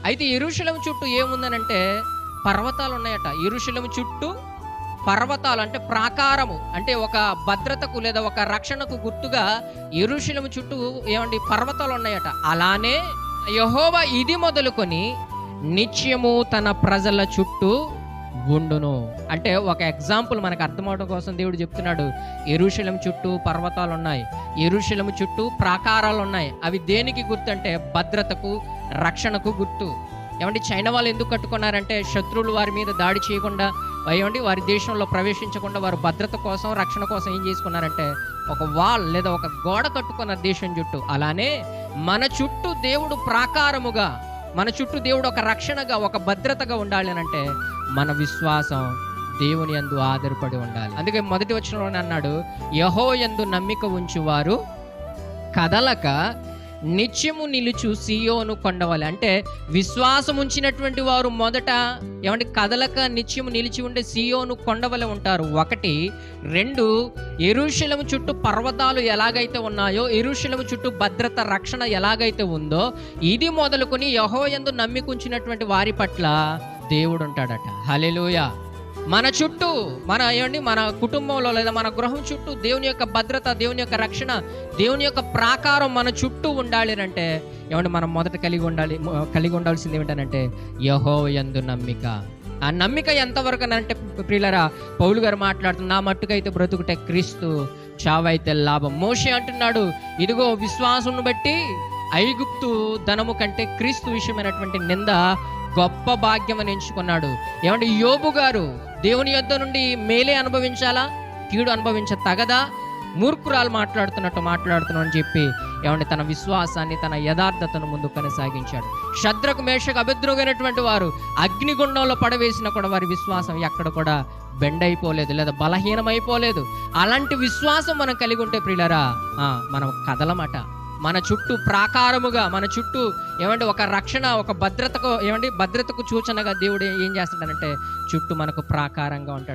అయితే యెరూషలేము చుట్టూ ఏముందనంటే పర్వతాలు ఉన్నాయట. యెరూషలేము చుట్టూ పర్వతాలు అంటే ప్రాకారము, అంటే ఒక భద్రతకు లేదా ఒక రక్షణకు గుర్తుగా యెరూషలేము చుట్టూ ఏమండి పర్వతాలు ఉన్నాయట. అలానే యెహోవా ఇది మొదలుకొని నిత్యము తన ప్రజల చుట్టూ ఉండును. అంటే ఒక ఎగ్జాంపుల్ మనకు అర్థమవడం కోసం దేవుడు చెప్తున్నాడు. యెరూషలేము చుట్టూ పర్వతాలు ఉన్నాయి, యెరూషలేము చుట్టూ ప్రాకారాలు ఉన్నాయి. అవి దేనికి గుర్తు అంటే భద్రతకు, రక్షణకు గుర్తు. ఏమండి చైనా వాళ్ళు ఎందుకు కట్టుకున్నారంటే శత్రువులు వారి మీద దాడి చేయకుండా, ఏమండి వారి దేశంలో ప్రవేశించకుండా వారు భద్రత కోసం, రక్షణ కోసం ఏం చేసుకున్నారంటే ఒక వాల్ లేదా ఒక గోడ కట్టుకున్న దేశం చుట్టూ. అలానే మన చుట్టూ దేవుడు ప్రాకారముగా, మన చుట్టూ దేవుడు ఒక రక్షణగా, ఒక భద్రతగా ఉండాలి అని అంటే మన విశ్వాసం దేవుని యందు ఆధారపడి ఉండాలి. అందుకే మొదటి వచనంలోనే అన్నాడు, యెహోవా యందు నమ్మిక ఉంచువారు కదలక నిత్యము నిలుచు సీయోను కొండవలె. అంటే విశ్వాసం ఉంచినటువంటి వారు మొదట ఏమంటే కదలక నిత్యము నిలిచి ఉండే సీయోను కొండవలె ఉంటారు. ఒకటి. రెండు, యెరూషలేము చుట్టూ పర్వతాలు ఎలాగైతే ఉన్నాయో, యెరూషలేము చుట్టూ భద్రత, రక్షణ ఎలాగైతే ఉందో, ఇది మొదలుకొని యెహోవా యందు నమ్మిక ఉంచినటువంటి వారి పట్ల దేవుడు ఉంటాడట. హల్లెలూయా. మన చుట్టూ మన కుటుంబంలో లేదా మన గృహం చుట్టూ దేవుని యొక్క భద్రత, దేవుని యొక్క రక్షణ, దేవుని యొక్క ప్రాకారం మన చుట్టూ ఉండాలి అంటే ఏమంటే మనం మొదట కలిగి ఉండాల్సింది ఏమిటంటే యెహోవా యందు నమ్మిక. ఆ నమ్మిక ఎంతవరకు అంటే ప్రియులారా, పౌలు గారు మాట్లాడుతున్న, నా మట్టుకైతే బ్రతుకుటే క్రీస్తు, చావైతే లాభం. మోషే అంటున్నాడు, ఇదిగో విశ్వాసం బట్టి ఐగుప్తు ధనము కంటే క్రీస్తు విషయమైనటువంటి నింద గొప్ప భాగ్యం అని ఎంచుకున్నాడు. ఏమంటే యోబు గారు దేవుని యొద్ద నుండి మేలే అనుభవించాలా, కీడు తగదా, మూర్ఖురాలు మాట్లాడుతున్నాను అని చెప్పి ఏమంటే తన విశ్వాసాన్ని, తన యథార్థతను ముందు కొనసాగించాడు. షద్రకు, మేషకు, అబేద్నెగోనటువంటి వారు అగ్నిగుండంలో పడవేసినా కూడా వారి విశ్వాసం ఎక్కడ కూడా బెండ్ అయిపోలేదు లేదా బలహీనమైపోలేదు. అలాంటి విశ్వాసం మనం కలిగి ఉంటే ప్రియులారా, మనం కదలమట. మన చుట్టూ ప్రాకారముగా, మన చుట్టూ ఏమంటే ఒక రక్షణ, ఒక భద్రతకు సూచనగా దేవుడు ఏం చేస్తాడంటే చుట్టూ మనకు ప్రాకారంగా ఉంటాడు.